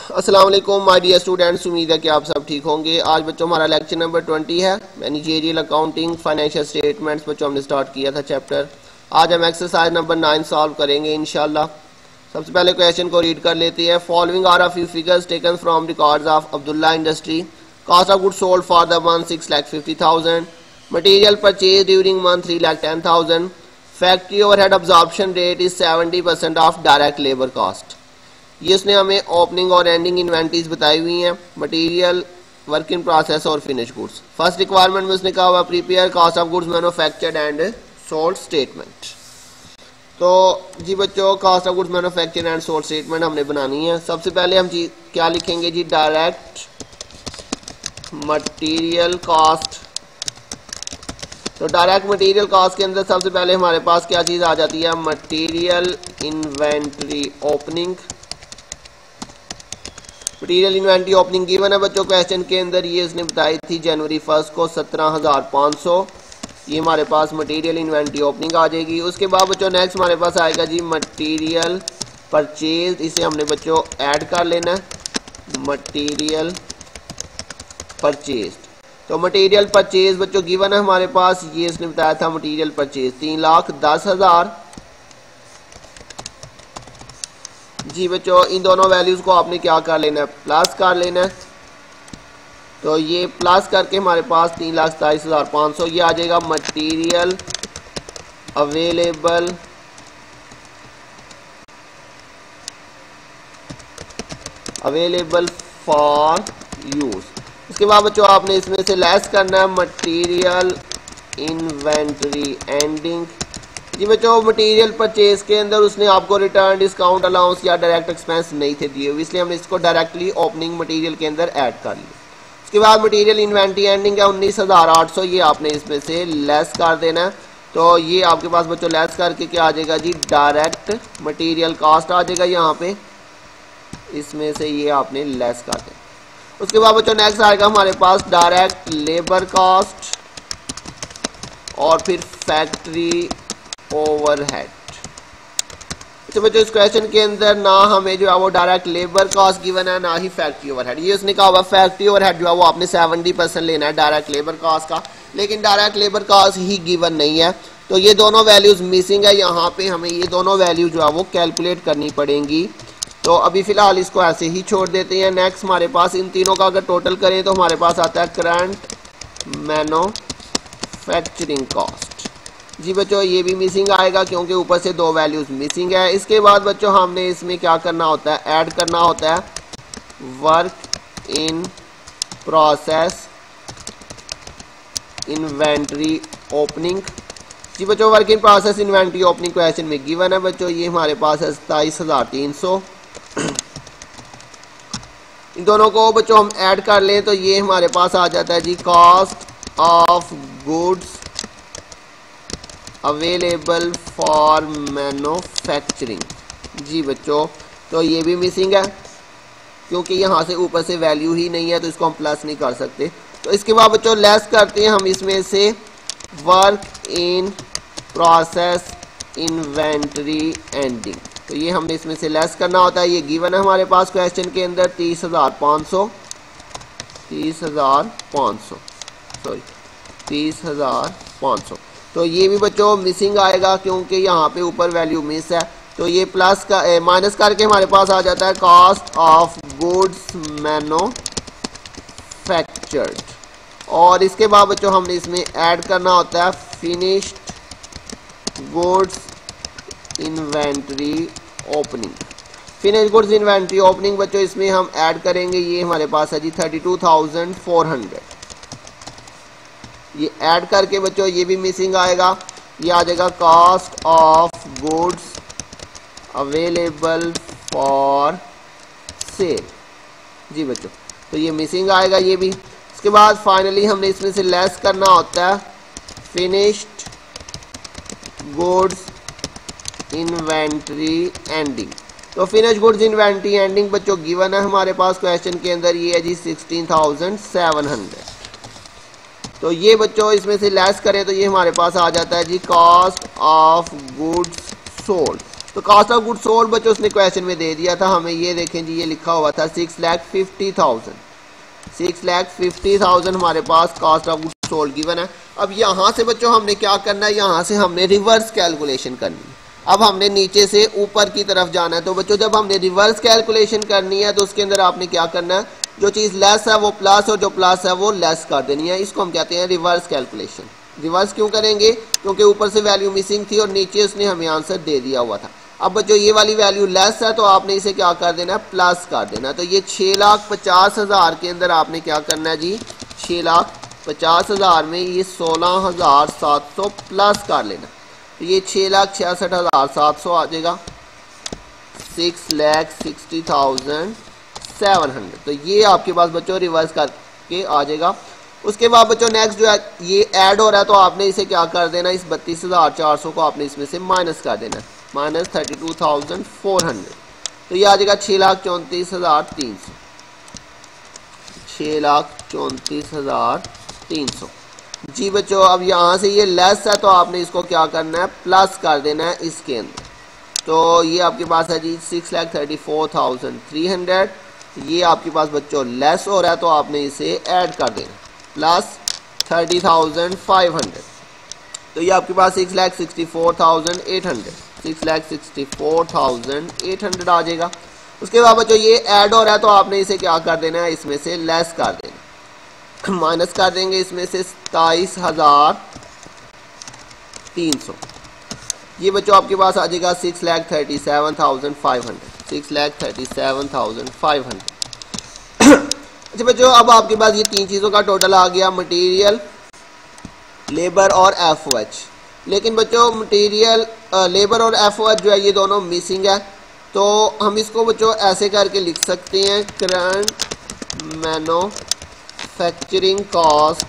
अस्सलाम वालेकुम my dear students, उम्मीद है कि आप सब ठीक होंगे। आज बच्चों हमारा लेक्चर नंबर 20 है, मैनेजरियल अकाउंटिंग फाइनेंशियल स्टेटमेंट्स। बच्चों हमने स्टार्ट किया था चैप्टर। आज हम एक्सरसाइज नंबर 9 सॉल्व करेंगे इंशाल्लाह। सबसे पहले क्वेश्चन को रीड कर लेते हैं। Following are a few figures taken from records of Abdullah industry. Cost of goods sold for the month 6,50,000, material purchase during month 3,10,000, factory overhead absorption rate is 70% of direct labour cost. ये उसने हमें opening और ending inventories बताई हुई हैं, material, work in process और finish goods. First requirement में उसने कहा हुआ prepare cost of goods manufactured and sold statement. तो जी बच्चों, cost of goods manufactured and sold statement हमने बनानी है। सबसे पहले हम जी क्या लिखेंगे जी, डायरेक्ट मटेरियल कॉस्ट। तो डायरेक्ट मटेरियल कॉस्ट के अंदर सबसे पहले हमारे पास क्या चीज़ आ जाती है, material inventory opening. Material inventory opening given है बच्चों क्वेश्चन के अंदर, ये इसने बताई थी जनवरी 1 को 17,500। ये हमारे पास मटीरियल इन्वेंट्री ओपनिंग आ जाएगी। उसके बाद बच्चों नेक्स्ट हमारे पास आएगा जी मटीरियल परचेज। इसे हमने बच्चों ऐड कर लेना है, मटीरियल परचेज। तो मटीरियल परचेज बच्चों गिवन है हमारे पास, ये इसने बताया था मटीरियल परचेज 3,10,000। जी बच्चों, इन दोनों वैल्यूज को आपने क्या कर लेना है, प्लस कर लेना है। तो ये प्लस करके हमारे पास 3,27,500 ये आ जाएगा मटेरियल अवेलेबल फॉर यूज। उसके बाद बच्चों आपने इसमें से लेस करना है मटेरियल इन्वेंटरी एंडिंग। जी बच्चों, मटेरियल परचेज के अंदर उसने आपको रिटर्न, डिस्काउंट, अलाउंस या डायरेक्ट एक्सपेंस नहीं थे दिए हुए, इसलिए हमने इसको डायरेक्टली ओपनिंग मटेरियल के अंदर ऐड कर लिया। उसके बाद मटेरियल इन्वेंट्री एंडिंग है 19,800, ये आपने इसमें से लेस कर देना है। तो ये आपके पास बच्चों लेस करके क्या आ जाएगा जी, डायरेक्ट मटेरियल कॉस्ट आ जाएगा यहाँ पे, इसमें से ये आपने लेस कर देना। उसके बाद बच्चों नेक्स्ट आएगा हमारे पास डायरेक्ट लेबर कॉस्ट और फिर फैक्ट्री ओवरहेड। तो बच्चों इस क्वेश्चन के अंदर ना हमें जो है वो डायरेक्ट लेबर कॉस्ट गिवन है, ना ही फैक्ट्री ओवरहेड। ये उसने कहा हुआ फैक्ट्री ओवरहेड जो है वो आपने 70% लेना है डायरेक्ट लेबर कॉस्ट का, लेकिन डायरेक्ट लेबर कॉस्ट ही गिवन नहीं है। तो ये दोनों वैल्यूज मिसिंग है, यहाँ पे हमें ये दोनों वैल्यू जो है वो कैलकुलेट करनी पड़ेंगी। तो अभी फिलहाल इसको ऐसे ही छोड़ देते हैं। नेक्स्ट हमारे पास इन तीनों का अगर टोटल करें तो हमारे पास आता है करंट मैन्युफैक्चरिंग कॉस्ट। जी बच्चों, ये भी मिसिंग आएगा क्योंकि ऊपर से दो वैल्यूज मिसिंग है। इसके बाद बच्चों हमने इसमें क्या करना होता है, ऐड करना होता है work in process inventory opening. जी बच्चों, work in process inventory opening question में गिवन है बच्चों, ये हमारे पास है 27,300। इन दोनों को बच्चों हम ऐड कर लें तो ये हमारे पास आ जाता है जी cost of goods available for manufacturing. जी बच्चों, तो ये भी मिसिंग है क्योंकि यहाँ से ऊपर से वैल्यू ही नहीं है, तो इसको हम प्लस नहीं कर सकते। तो इसके बाद बच्चों लेस करते हैं हम इसमें से work in process inventory ending. तो ये हमने इसमें से लेस करना होता है। ये गिवन है हमारे पास क्वेश्चन के अंदर 30,500 30,500। तो ये भी बच्चों मिसिंग आएगा क्योंकि यहाँ पे ऊपर वैल्यू मिस है। तो ये प्लस का माइनस करके हमारे पास आ जाता है कॉस्ट ऑफ गुड्स मैन्युफैक्चर्ड। और इसके बाद बच्चों हमने इसमें ऐड करना होता है finished goods inventory opening. Finished goods inventory opening बच्चों इसमें हम ऐड करेंगे, ये हमारे पास है जी 32,400। ये ऐड करके बच्चों ये भी मिसिंग आएगा, ये आ जाएगा cost of goods available for sale. जी बच्चों, तो ये मिसिंग आएगा ये भी। उसके बाद फाइनली हमने इसमें से लेस करना होता है फिनिश्ड गुड्स इन्वेंट्री एंडिंग। तो फिनिश्ड गुड्स इन्वेंट्री एंडिंग बच्चों गिवन है हमारे पास क्वेश्चन के अंदर, ये है जी 16,700। तो ये बच्चों इसमें से लेस करें तो ये हमारे पास आ जाता है जी कॉस्ट ऑफ गुड्स सोल्ड। तो कॉस्ट ऑफ गुड सोल्ड बच्चों उसने क्वेश्चन में दे दिया था हमें, ये देखें जी, ये लिखा हुआ था 6,50,000, 6,50,000 हमारे पास cost of good sold given है। अब यहाँ से बच्चों हमने क्या करना है, यहाँ से हमने रिवर्स कैलकुलेशन करनी है। अब हमने नीचे से ऊपर की तरफ जाना है। तो बच्चों जब हमने रिवर्स कैलकुलेशन करनी है तो उसके अंदर आपने क्या करना है, जो चीज़ लेस है वो प्लस और जो प्लस है वो लेस कर देनी है। इसको हम कहते हैं रिवर्स कैलकुलेशन। रिवर्स क्यों करेंगे, क्योंकि ऊपर से वैल्यू मिसिंग थी और नीचे उसने हमें आंसर दे दिया हुआ था। अब बच्चों ये वाली वैल्यू लेस है तो आपने इसे क्या कर देना है, प्लस कर देना है। तो ये 6,50,000 के अंदर आपने क्या करना है जी, 6,50,000 में ये 16,700 प्लस कर लेना। तो ये 6,66,700 आ जाएगा, 6,60,700। तो ये आपके पास बच्चों रिवर्स करके आ जाएगा। उसके बाद बच्चों नेक्स्ट जो है ये ऐड हो रहा है तो आपने इसे क्या कर देना, इस 32,400 को आपने इसमें से माइनस कर देना, माइनस 32,400। तो ये आ जाएगा 6,34,300, 6,34,300 जी बच्चों। अब यहाँ से ये लेस है तो आपने इसको क्या करना है, प्लस कर देना है इसके अंदर। तो ये आपके पास है जी 6,34,300। ये आपके पास बच्चों लेस हो रहा है तो आपने इसे ऐड कर देना, प्लस 30,500। तो ये आपके पास 6,64,800, 6,64,800 आ जाएगा। उसके बाद बच्चों ये ऐड हो रहा है तो आपने इसे क्या कर देना है, इसमें से लेस कर देना, माइनस कर देंगे इसमें से 27,300। ये बच्चों आपके पास आ जाएगा 6,37,500, 6,37,500। अच्छा बच्चों अब आपके पास ये तीन चीज़ों का टोटल आ गया, मटेरियल, लेबर और एफओएच। लेकिन बच्चों मटेरियल, लेबर और एफओएच जो है ये दोनों मिसिंग है। तो हम इसको बच्चों ऐसे करके लिख सकते हैं, current manufacturing cost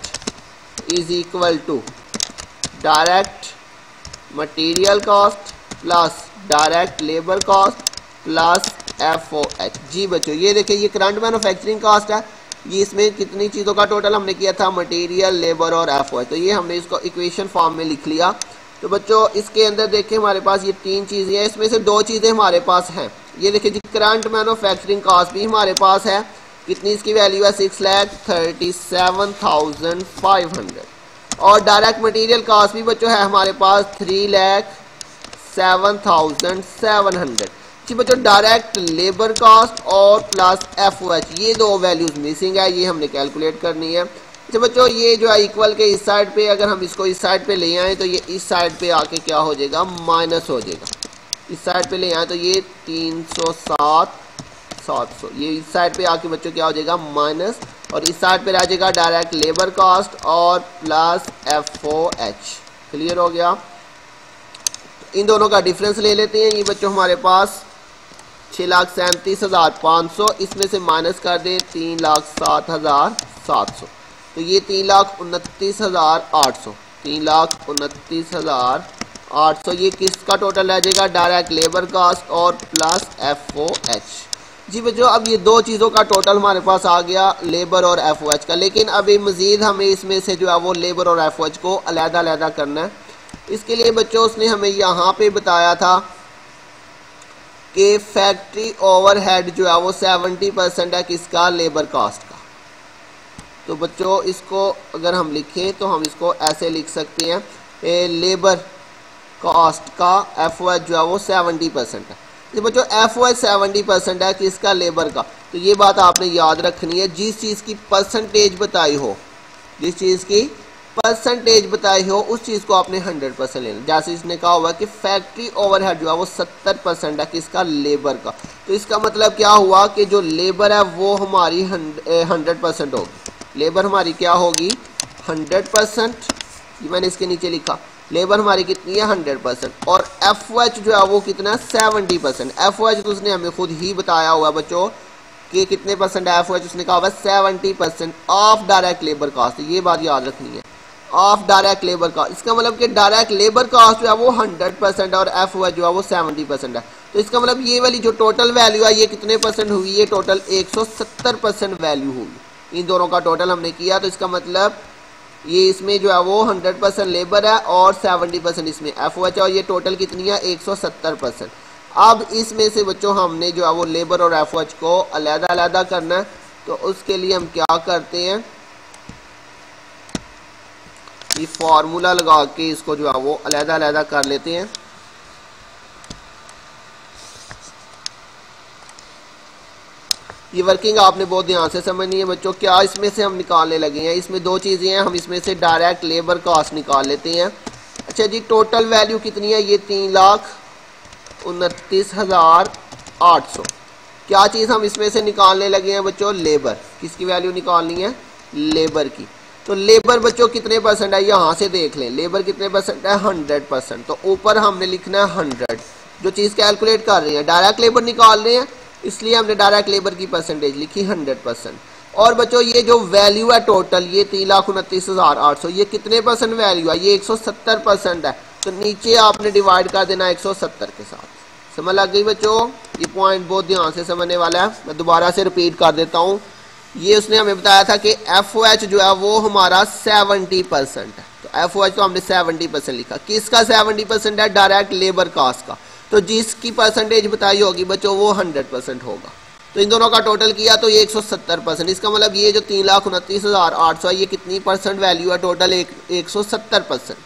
is equal to direct material cost plus direct labour cost plus FOH. जी बच्चों ये देखिए ये करंट मैन्युफैक्चरिंग कॉस्ट है, ये इसमें कितनी चीज़ों का टोटल हमने किया था, मटेरियल, लेबर और एफओएच। तो ये हमने इसको इक्वेशन फॉर्म में लिख लिया। तो बच्चों इसके अंदर देखिए हमारे पास ये तीन चीज़ें हैं, इसमें से दो चीज़ें हमारे पास हैं। ये देखिए जी करंट मैन्युफैक्चरिंग कॉस्ट भी हमारे पास है, कितनी इसकी वैल्यू है 6,37,500। और डायरेक्ट मटेरियल कॉस्ट भी बच्चों है हमारे पास 3,07,700। जी बच्चों डायरेक्ट लेबर कॉस्ट और प्लस एफओएच ये दो वैल्यूज मिसिंग है, ये हमने कैलकुलेट करनी है। अच्छा बच्चों ये जो है इक्वल के इस साइड पे अगर हम इसको इस साइड पे ले आए तो ये इस साइड पे आके क्या हो जाएगा, माइनस हो जाएगा। इस साइड पे ले आए तो ये 307,700, ये इस साइड पे आके बच्चों क्या हो जाएगा, माइनस, और इस साइड पे रह जाएगा डायरेक्ट लेबर कॉस्ट और प्लस एफओएच। क्लियर हो गया। इन दोनों का डिफरेंस ले लेते हैं। ये बच्चों हमारे पास 6,37,500, इसमें से माइनस कर दे 3,07,700, तो ये 3,29,800, 3,29,800 ये किसका टोटल आ जाएगा, डायरेक्ट लेबर कास्ट और प्लस एफओएच। जी बच्चों अब ये दो चीज़ों का टोटल हमारे पास आ गया, लेबर और एफओएच का। लेकिन अभी मज़ीद हमें इसमें से जो है वो लेबर और एफओएच को अलग-अलग करना है। इसके लिए बच्चों उसने हमें यहाँ पे बताया था कि फैक्ट्री ओवरहेड जो है वो 70% है किसका, लेबर कास्ट का। तो बच्चों इसको अगर हम लिखें तो हम इसको ऐसे लिख सकते हैं, लेबर कास्ट का एफओएच जो है वो 70% है। तो बच्चों एफओएच 70% है किसका, लेबर का। तो ये बात आपने याद रखनी है, जिस चीज़ की परसेंटेज बताई हो, जिस चीज़ की परसेंटेज बताई हो उस चीज़ को आपने 100% लेना। जैसे इसने कहा हुआ कि फैक्ट्री ओवरहेड जो है वो 70% है किसका, लेबर का। तो इसका मतलब क्या हुआ कि जो लेबर है वो हमारी 100% होगी। लेबर हमारी क्या होगी, 100%। ये मैंने इसके नीचे लिखा, लेबर हमारी कितनी है, 100%। और एफओएच जो है वो कितना है, 70%। एफओएच तो उसने हमें खुद ही बताया हुआ बच्चों कि कितने परसेंट एफओएच, उसने कहा हुआ 70% ऑफ डायरेक्ट लेबर कास्ट। ये बात याद रखनी है, ऑफ डायरेक्ट लेबर कास्ट। इसका मतलब कि डायरेक्ट लेबर कास्ट जो है वो 100% और एफओएच जो है वो 70% है। तो इसका मतलब ये वाली जो टोटल वैल्यू है ये कितने परसेंट हुई, ये टोटल 170% वैल्यू हुई। इन दोनों का टोटल हमने किया, तो इसका मतलब ये इसमें जो है वो 100% लेबर है और 70% इसमें एफओएच है, और ये टोटल कितनी है, 170%। अब इसमें से बच्चों हमने जो है वो लेबर और एफओएच को अलग अलग करना है। तो उसके लिए हम क्या करते हैं, ये फॉर्मूला लगा के इसको जो है वो अलग अलग कर लेते हैं। ये वर्किंग आपने बहुत ध्यान से समझनी है बच्चों। क्या इसमें से हम निकालने लगे हैं, इसमें दो चीज़ें हैं। हम इसमें से डायरेक्ट लेबर कॉस्ट निकाल लेते हैं। अच्छा जी, टोटल वैल्यू कितनी है, ये 3,29,800। क्या चीज़ हम इसमें से निकालने लगे हैं बच्चों, लेबर। किसकी वैल्यू निकालनी है, लेबर की। तो लेबर बच्चों कितने परसेंट है, यहाँ से देख लें लेबर कितने परसेंट है, 100%। तो ऊपर हमने लिखना है 100। जो चीज़ कैलकुलेट कर रही है, डायरेक्ट लेबर निकाल रहे हैं, इसलिए हमने डायरेक्ट लेबर की परसेंटेज लिखी 100%। और बच्चों ये जो वैल्यू है टोटल, ये 3,29,800, ये कितने परसेंट वैल्यू है, ये 170% है। तो नीचे आपने डिवाइड कर देना 170 के साथ। समझ लग गई बच्चों, ये पॉइंट बहुत ध्यान से समझने वाला है। मैं दोबारा से रिपीट कर देता हूँ। ये उसने हमें बताया था कि एफओएच जो है वो हमारा 70% है। तो एफओएच तो हमने 70% लिखा। किसका 70% है, डायरेक्ट लेबर कास्ट का। तो जिसकी परसेंटेज बताई होगी बच्चों वो 100% होगा। तो इन दोनों का टोटल किया तो ये 170%। इसका मतलब ये जो 3,29,800 है, ये कितनी परसेंट वैल्यू है टोटल, 170%।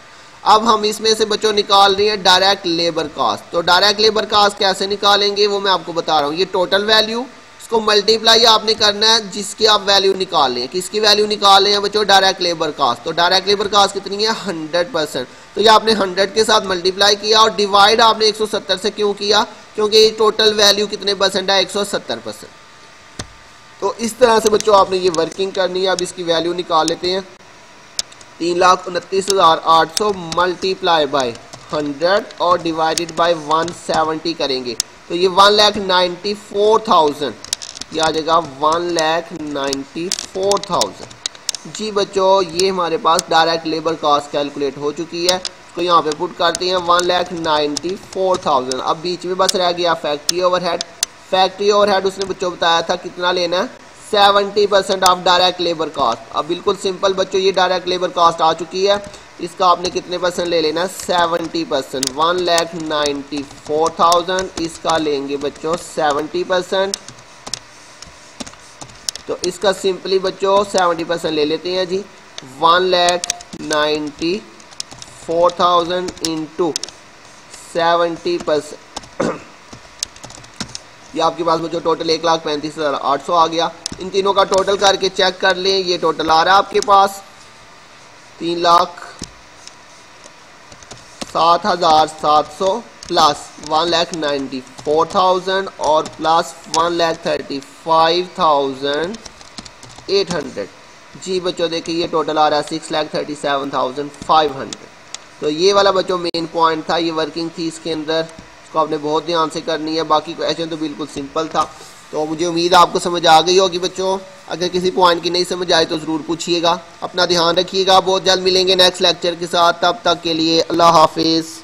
अब हम इसमें से बच्चों निकाल रहे हैं डायरेक्ट लेबर कास्ट। तो डायरेक्ट लेबर कास्ट कैसे निकालेंगे वो मैं आपको बता रहा हूँ। ये टोटल वैल्यू, इसको मल्टीप्लाई आपने करना है जिसकी आप वैल्यू निकाल रहे हैं। किसकी वैल्यू निकाल रहे हैं बच्चों, डायरेक्ट लेबर कास्ट। तो डायरेक्ट लेबर कास्ट कितनी है, 100%। तो ये आपने 100 के साथ मल्टीप्लाई किया और डिवाइड आपने 170 से क्यों किया, क्योंकि ये टोटल वैल्यू कितने परसेंट है, 170%। तो इस तरह से बच्चों आपने ये वर्किंग करनी है। अब इसकी वैल्यू निकाल लेते हैं। 3,29,800 मल्टीप्लाई बाय 100 और डिवाइडेड बाय 170 करेंगे तो ये 1,94,000, ये आ जाएगा 1,94,000। जी बच्चों, ये हमारे पास डायरेक्ट लेबर कॉस्ट कैलकुलेट हो चुकी है। तो यहाँ पे पुट करते हैं 1,94,000। अब बीच में बस रह गया फैक्ट्री ओवरहेड। फैक्ट्री ओवरहेड उसने बच्चों बताया था कितना लेना है, 70% ऑफ डायरेक्ट लेबर कॉस्ट। अब बिल्कुल सिंपल बच्चों, ये डायरेक्ट लेबर कॉस्ट आ चुकी है, इसका आपने कितने परसेंट ले लेना है, 70%। 1,94,000 इसका लेंगे बच्चों 70%। तो इसका सिंपली बच्चों 70% ले लेते हैं जी। 1,94,000 इंटू 70%, ये आपके पास बच्चों टोटल 1,35,800 आ गया। इन तीनों का टोटल करके चेक कर लें, ये टोटल आ रहा है आपके पास 3,07,700 प्लस 1,94,000 और प्लस 1,35,800। जी बच्चों देखिए ये टोटल आ रहा है 6,37,500। तो ये वाला बच्चों मेन पॉइंट था, ये वर्किंग थी इसके अंदर, इसको आपने बहुत ध्यान से करनी है। बाकी क्वेश्चन तो बिल्कुल सिंपल था। तो मुझे उम्मीद है आपको समझ आ गई होगी बच्चों। अगर किसी पॉइंट की नहीं समझ आए तो ज़रूर पूछिएगा। अपना ध्यान रखिएगा। बहुत जल्द मिलेंगे नेक्स्ट लेक्चर के साथ। तब तक के लिए अल्लाह हाफिज़।